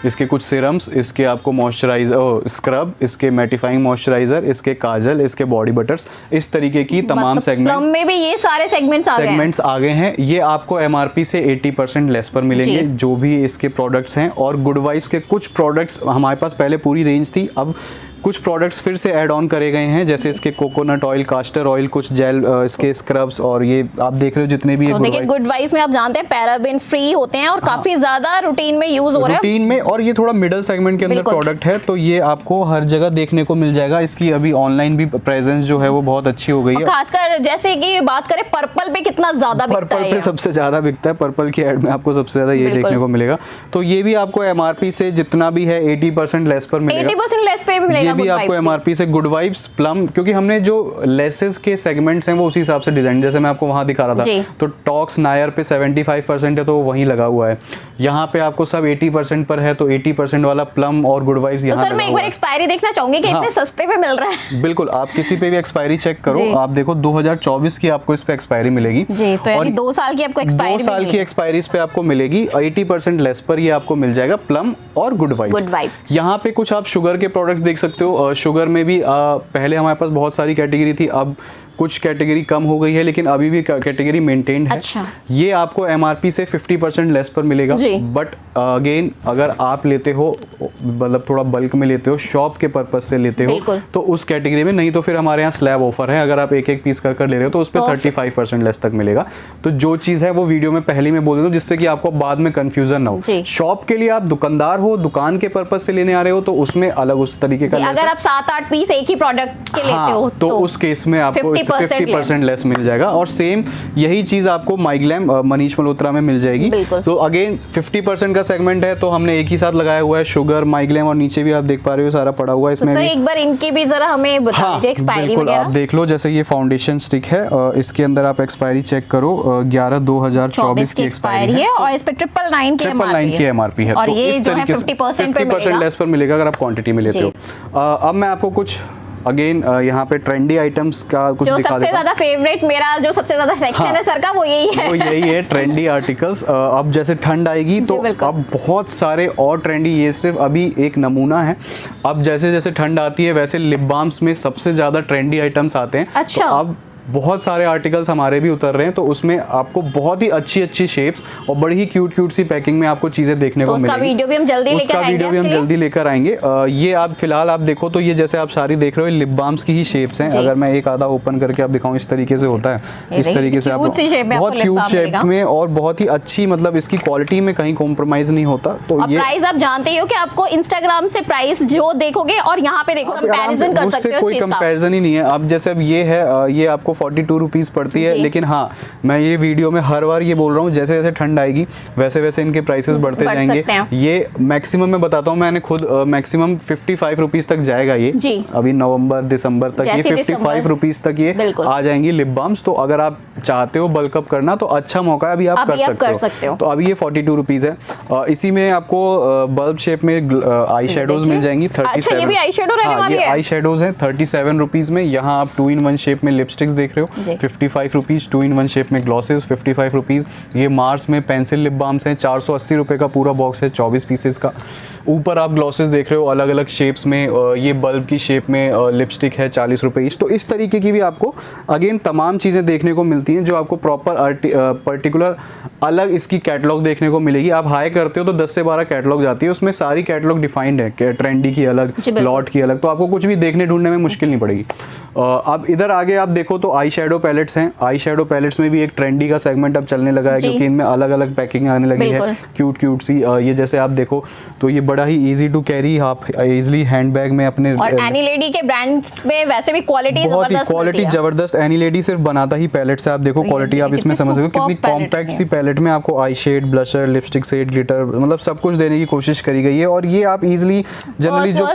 इसके कुछ सीरम्स, इसके आपको मॉइस्चराइजर, स्क्रब, इसके मैटिफाइंग मॉइस्चराइजर, इसके काजल, इसके बॉडी बटर्स, इस तरीके की तमाम सेगमेंट, प्लम में भी ये सारे सेगमेंट्स आ गए हैं। ये आपको MRP से 80% लेस पर मिलेंगे, जो भी इसके प्रोडक्ट्स हैं। और गुड वाइब्स के कुछ प्रोडक्ट्स हमारे पास पहले पूरी रेंज थी, अब कुछ प्रोडक्ट्स फिर से ऐड ऑन करे गए हैं, जैसे इसके कोकोनट ऑयल, कास्टर ऑयल, कुछ जेल, इसके स्क्रब्स, और ये आप देख रहे हो जितने भी तो देखिए गुड वाइब्स में आप जानते हैं पैराबेन फ्री होते हैं और काफी ज्यादा रूटीन में यूज हो रहा है, रूटीन में। और ये थोड़ा मिडिल सेगमेंट के अंदर प्रोडक्ट है, तो ये आपको हर जगह देखने को मिल जाएगा। इसकी अभी ऑनलाइन भी प्रेजेंस जो है वो बहुत अच्छी हो गई है, खासकर जैसे कि बात करें पर्पल पे कितना ज्यादा बिकता है, पर्पल पे सबसे ज्यादा बिकता है, पर्पल की एड में आपको सबसे ज्यादा ये देखने को मिलेगा। तो ये भी आपको MRP से जितना भी है 80% लेस पर मिलेगा, 80% लेस पे भी मिलेगा। ये भी आपको MRP से गुड वाइब्स, प्लम, क्योंकि हमने जो लेसेस के सेगमेंट्स हैं वो उसी हिसाब से डिजाइन, जैसे मैं आपको वहां दिखा रहा था, तो टॉक्स नायर पे 75% है तो वहीं लगा हुआ है। यहाँ पे आपको सब 80% पर है, तो 80% वाला प्लम और गुड वाइब्स यहाँ सर मैं एक बार एक्सपायरी देखना चाहूंगी कि इतने सस्ते पे मिल रहा है। बिल्कुल, आप किसी पे भी एक्सपायरी चेक करो, आप देखो 2024 की आपको इस पे एक्सपायरी मिलेगी जी, तो यानी 2 साल की आपको एक्सपायरी, 2 साल की एक्सपायरी पे आपको मिलेगी। 80% लेस पर ये आपको मिल जाएगा प्लम और गुड वाइब्स। यहाँ पे कुछ आप शुगर के प्रोडक्ट्स देख सकते हो। शुगर में भी पहले हमारे पास बहुत सारी कैटेगरी थी, अब कुछ कैटेगरी कम हो गई है, लेकिन अभी भी कैटेगरी मेंटेन्ड है। अच्छा। ये आपको MRP से 50% लेस पर मिलेगा, बट अगेन अगर आप लेते हो, मतलब थोड़ा बल्क में लेते हो, शॉप के पर्पज से लेते हो, तो उस कैटेगरी में, नहीं तो फिर हमारे यहाँ स्लैब ऑफर है, अगर आप एक पीस कर ले रहे हो तो उस पर 35% लेस तक मिलेगा। तो जो चीज़ है वो वीडियो में पहले में बोल देता हूँ, जिससे कि आपको बाद में कंफ्यूजन ना हो। शॉप के लिए आप दुकानदार हो, दुकान के पर्पज से लेने आ रहे हो, तो उसमें अलग उस तरीके का, अगर आप 7-8 पीस एक ही प्रोडक्ट के लेते हो तो उस केस में आपको 50% लेस मिल जाएगा। और सेम यही चीज आपको माइग्लैम मनीष मल्होत्रा में मिल जाएगी। तो अगेन 50% का सेगमेंट है, तो हमने एक ही साथ लगाया हुआ है शुगर, माइग्लैम, और नीचे भी आप देख पा रहे हो सारा पड़ा हुआ है इसमें। तो सर एक बार इनकी भी जरा हमें बता दीजिए एक्सपायरी वगैरह। आप देख लो, जैसे ये फाउंडेशन स्टिक है, इसके अंदर आप एक्सपायरी चेक करो, 11/2024 की एक्सपायरी है, और इस पे 999 की MRP है, और ये जो है 50% लेस पर मिलेगा अगर आप क्वांटिटी में लेते हो। अब मैं आपको कुछ अगेन यहाँ पे ट्रेंडी आइटम्स का कुछ दिखा देता हूं। सबसे ज्यादा फेवरेट, मेरा जो सबसे ज्यादा सेक्शन है सर का, वो यही है ट्रेंडी आर्टिकल्स। अब जैसे ठंड आएगी तो अब बहुत सारे और ट्रेंडी, ये सिर्फ अभी एक नमूना है। अब जैसे जैसे ठंड आती है वैसे लिप बाम्स में सबसे ज्यादा ट्रेंडी आइटम्स आते हैं। अच्छा। तो अब बहुत सारे आर्टिकल्स हमारे भी उतर रहे हैं, तो उसमें आपको बहुत ही अच्छी अच्छी शेप्स और बड़ी ही क्यूट सी पैकिंग में आपको चीजें देखने को मिलेंगी। उसका वीडियो भी हम जल्दी लेकर आएंगे। ये आप फिलहाल आप देखो तो ये जैसे आप सारी देख रहे हो लिप बाम्स की ही शेप्स हैं। अगर मैं एक आधा ओपन करके आप दिखाऊं, इस तरीके से होता है, इस तरीके से आपको बहुत क्यूट शेप में और बहुत ही अच्छी, मतलब इसकी क्वालिटी में कहीं कॉम्प्रोमाइज नहीं होता। तो ये प्राइस आप जानते हो कि आपको इंस्टाग्राम से प्राइस जो देखोगे और यहाँ पे देखो कंपैरिजन कर सकते हो, कोई कंपैरिजन ही नहीं है। अब जैसे अब ये है, ये आपको 42 रुपीज पड़ती है, लेकिन हाँ मैं ये वीडियो में हर बार ये बोल रहा हूँ, जैसे जैसे ठंड आएगी वैसे वैसे इनके प्राइसेस बढ़ते जाएंगे। ये मैक्सिमम मैं बताता हूँ, मैंने खुद मैक्सिमम 55 रुपीज तक जाएगा ये, अभी नवंबर दिसंबर तक ये 55 रुपीज तक ये आ जाएंगी लिप बाम्स। तो अगर आप चाहते हो बल्क अप करना तो अच्छा मौका है, अभी आप कर सकते हो। तो अभी ये 42 रुपीज़ है। इसी में आपको बल्ब शेप में आई शेडोज मिल जाएंगी 37। अच्छा, ये भी आई शेडो रहने वाली है। आई शेडोज हैं 37 रुपीज़ में। यहाँ आप 2-in-1 शेप में लिपस्टिक्स देख रहे हो 55 रुपीज़, 2-in-1 शेप में ग्लॉसेस 55 रुपीज़। ये मार्स में पेंसिल लिप बाम्स हैं 480 रुपये का पूरा बॉक्स है 24 पीसेस का। ऊपर आप ग्लॉसेस देख रहे हो अलग अलग शेप्स में, ये बल्ब की शेप में लिपस्टिक है 40 रुपये ईच। तो इस तरीके की भी आपको अगेन तमाम चीज़ें देखने को मिलती हैं जो आपको प्रॉपर पर्टिकुलर अलग इसकी कैटलॉग देखने को मिलेगी। आप हाई करते हो तो 10 से 12 कैटलॉग जाती है, उसमें सारी कैटलॉग डिफाइंड है, ट्रेंडी की अलग, लॉट की अलग, तो आपको कुछ भी देखने ढूंढने में मुश्किल नहीं पड़ेगी। अब इधर आगे आप देखो तो आई शेडो पैलेट्स हैं। आई शेडो पैलेट्स में भी एक ट्रेंडी का सेगमेंट अब चलने लगा है क्योंकि इनमें अलग अलग पैकिंग आने लगी है, क्यूट सी। ये जैसे आप देखो तो ये बड़ा ही इजी टू कैरी, आप इजीली हैंडबैग में अपने, और एनी लेडी के ब्रांड्स में वैसे भी क्वालिटी जबरदस्त, क्वालिटी जबरदस्त। एनी लेडी सिर्फ बनाता ही पैलेट्स है, आप देखो क्वालिटी आप इसमें समझ सकते हो कितनी कॉम्पैक्ट सी पैलेट में आपको eye shade, blusher, lipstick shade, glitter, मतलब सब कुछ देने की कोशिश करी गई है। और ये आप इजीली जनरली जो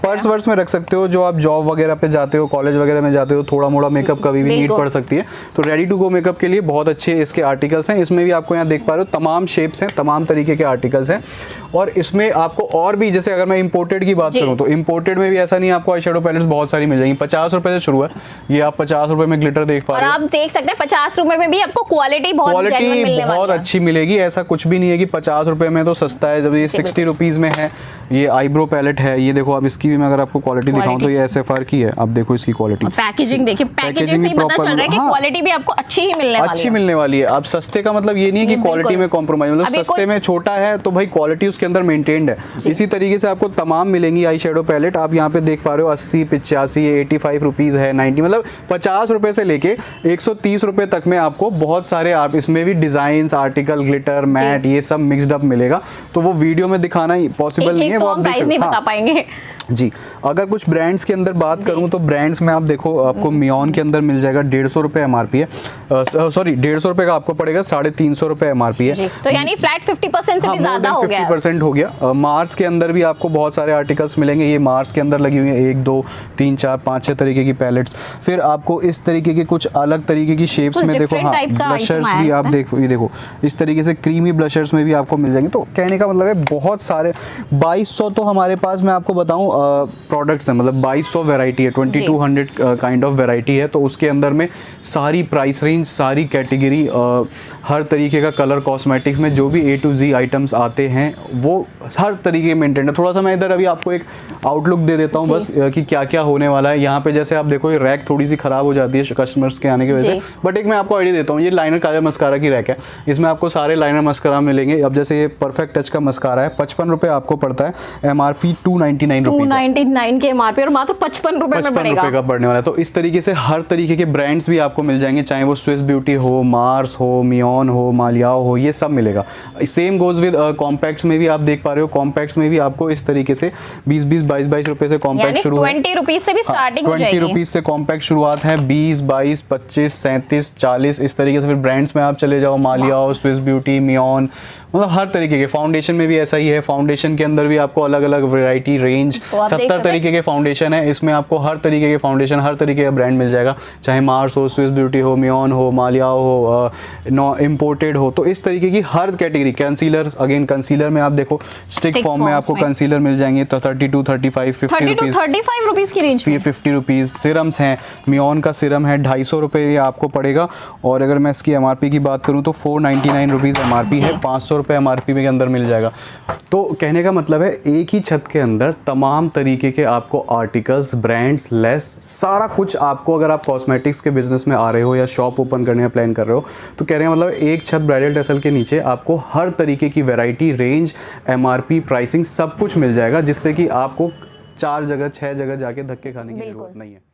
पर्स वर्स में रख सकते हो, जो आप जॉब वगैरह पे जाते हो, कॉलेज वगैरह में जाते हो, थोड़ा मोड़ा मेकअप कभी भी नीड पड़ सकती है, तो रेडी टू गो मेकअप के लिए बहुत अच्छे इसके आर्टिकल्स हैं। इसमें भी आपको यहाँ देख पा रहे हो तमाम शेप्स हैं, तमाम तरीके के आर्टिकल्स हैं। और इसमें आपको और भी, जैसे अगर मैं इंपोर्टेड की बात करूँ तो इंपोर्टेड में भी ऐसा नहीं, आपको आई शेडो पैलेट्स बहुत सारी मिल जाएंगी। 50 रुपए से शुरू है, ये आप 50 रुपए में ग्लिटर देख पा रहे हो। और आप देख सकते हैं 50 रुपए में भी आपको क्वालिटी बहुत अच्छी मिलेगी। ऐसा कुछ भी नहीं है कि 50 रुपए में तो सस्ता है, जब ये 60 रुपीज में है। ये आईब्रो पैलेट है, ये देखो आप इसकी भी मैं अगर आपको क्वालिटी दिखाऊं तो ये SFR की है, आप देखो इसकी क्वालिटी, पैकेजिंग देखिए, पैकेजिंग से पता चल रहा है कि क्वालिटी भी आपको अच्छी ही मिलने वाली है। अब सस्ते का मतलब ये नहीं है कि क्वालिटी में कॉम्प्रोमाइज, मतलब सस्ते में छोटा है तो भाई क्वालिटी उसके अंदर मेंटेन्ड है। इसी तरीके से आपको तमाम मिलेंगी आई शेडो पैलेट। आप यहाँ पे देख पा रहे हो 80, 85, 85 रुपीज है, 90, मतलब 50 रुपए से लेके 130 रुपए तक में आपको बहुत सारे, आप इसमें भी डिजाइन, आर्टिकल, ग्लिटर, मैट, ये सब मिक्सड अप मिलेगा। तो वो वीडियो में दिखाना पॉसिबल नहीं है, वो आप प्राइस नहीं बता पाएंगे जी। अगर कुछ ब्रांड्स के अंदर बात करूं तो ब्रांड्स में आप देखो, आपको मियोन के अंदर मिल जाएगा 150 रुपये MRP है, सॉरी 150 रुपये का आपको पड़ेगा, 350 रुपये MRP है, तो यानी फ्लैट 50% से भी ज्यादा हो गया, 50% हो गया। मार्स के अंदर भी आपको बहुत सारे आर्टिकल्स मिलेंगे। ये मार्स के अंदर लगी हुई है 1, 2, 3, 4, 5, 6 तरीके की पैलेट्स। फिर आपको इस तरीके के कुछ अलग तरीके की शेप्स में देखो, हाँ ब्लशर्स भी आप देखो, ये देखो इस तरीके से क्रीमी ब्लशर्स में भी आपको मिल जाएंगे। तो कहने का मतलब है बहुत सारे 2200 तो हमारे पास, मैं आपको बताऊं प्रोडक्ट्स हैं, मतलब 2200 वैरायटी है, 2200 काइंड ऑफ वैरायटी है। तो उसके अंदर में सारी प्राइस रेंज, सारी कैटेगरी, हर तरीके का कलर, कॉस्मेटिक्स में जो भी A to Z आइटम्स आते हैं वो हर तरीके मेंटेन है। थोड़ा सा मैं इधर अभी आपको एक आउटलुक दे देता हूँ बस कि क्या क्या होने वाला है। यहाँ पे जैसे आप देखो ये रैक थोड़ी सी खराब हो जाती है कस्टमर्स के आने की वजह से, बट एक मैं आपको आइडिया देता हूँ। ये लाइनर काजल मस्कारा की रैक है, इसमें आपको सारे लाइनर मस्कारा मिलेंगे। अब जैसे ये परफेक्ट टच का मस्कारा है, 55 रुपये आपको पड़ता है, MRP 299 299 के MRP और मात्र 55 रुपए में पड़ेगा, का पड़ने वाला है। तो इस तरीके से हर तरीके के ब्रांड्स भी आपको मिल जाएंगे, चाहे वो स्विस ब्यूटी हो, मार्स हो, मियोन हो, मालियाओ हो, ये सब मिलेगा। सेम गोज विद कॉम्पैक्ट्स में भी आप देख पा रहे हो, कॉम्पैक्ट्स में भी आपको इस तरीके से 20-20, 22-22 रुपए से कॉम्पैक्ट शुरू है, 20 रुपीज से भी स्टार्टिंग हो जाएगी, 20 रुपीज से कॉम्पैक्ट शुरुआत है, 20, 22, 25, 37, 40 इस तरीके से। फिर ब्रांड्स में आप चले जाओ, मालियाओ, स्विस ब्यूटी, मियोन, मतलब हर तरीके के। फाउंडेशन में भी ऐसा ही है, फाउंडेशन के अंदर भी आपको अलग अलग वैरायटी रेंज, 70 तरीके के फाउंडेशन है, इसमें आपको हर तरीके के फाउंडेशन, हर तरीके का ब्रांड मिल जाएगा, चाहे मार्स हो, स्विस ब्यूटी हो, मियोन हो, मालियाओ हो, इम्पोर्टेड हो। तो इस तरीके की हर कैटेगरी। कंसीलर, अगेन कंसीलर में आप देखो स्टिक फॉर्म में आपको कंसीलर मिल जाएंगे, तो 32, 35, 35 रुपीज की रेंज में, 50 रुपीज। सिरम्स हैं, मियोन का सिरम है 250 रुपये ये आपको पड़ेगा। और अगर मैं इसकी MRP की बात करूँ तो 499 रुपीज़ MRP है, 500 रुपये MRP के अंदर मिल जाएगा। तो कहने का मतलब है एक ही छत के अंदर तमाम तरीके के आपको आर्टिकल्स, ब्रांड्स, लेस, सारा कुछ आपको, अगर आप कॉस्मेटिक्स के बिजनेस में आ रहे हो या शॉप ओपन करने का प्लान कर रहे हो, तो कहने का मतलब एक छत ब्राइडल टेसल के नीचे आपको हर तरीके की वैरायटी, रेंज, MRP, प्राइसिंग सब कुछ मिल जाएगा, जिससे कि आपको 4 जगह 6 जगह जाके धक्के खाने की जरूरत नहीं है।